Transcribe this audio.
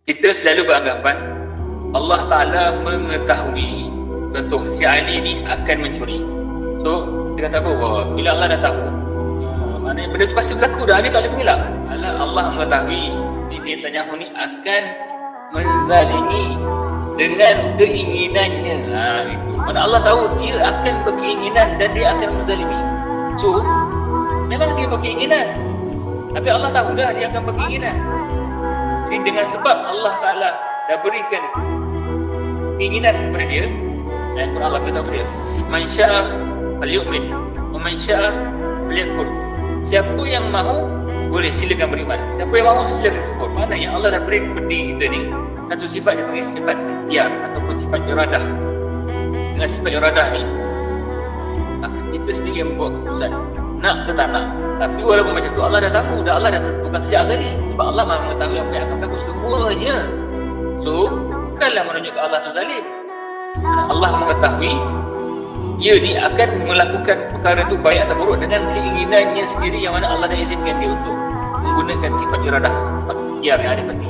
kita selalu beranggapan Allah Ta'ala mengetahui contoh si Ali ni akan mencuri. So kita kata apa? Bahawa bila Allah dah tahu, maknanya benda tu pasti berlaku dah, Ali tak boleh mengelak. Allah mengetahui Bibi Netanyahu ni akan menzalimi dengan keinginannya. Itu. Mana Allah tahu dia akan berkeinginan dan dia akan menzalimi. So memang dia berkeinginan, tapi Allah tahu dah dia akan berkeinginan. Jadi dengan sebab Allah Ta'ala dah berikan keinginan kepada dia, dan Quran Allah beritahu dia, man syaa falyu'min wa man syaa falyakfur. Siapa yang mahu boleh silakan beriman, siapa yang mahu silakan kufur. Maknanya Allah dah beri kepada kita ni satu sifat yang panggil sifat ikhtiar ataupun sifat iradah. Dengan sifat iradah ni kita sendiri yang membuat keputusan nak ke tak nak. Tapi walaupun macam tu Allah dah tahu, Allah dah tentukan sejak tadi, sebab Allah mahu mengetahui apa yang akan berlaku semuanya. So bukanlah menunjukkan Allah tu zalim. Allah mengetahui dia ni akan melakukan perkara tu baik atau buruk dengan keinginannya sendiri, yang mana Allah dah izinkan dia untuk menggunakan sifat iradah, sifat ikhtiar yang ada pada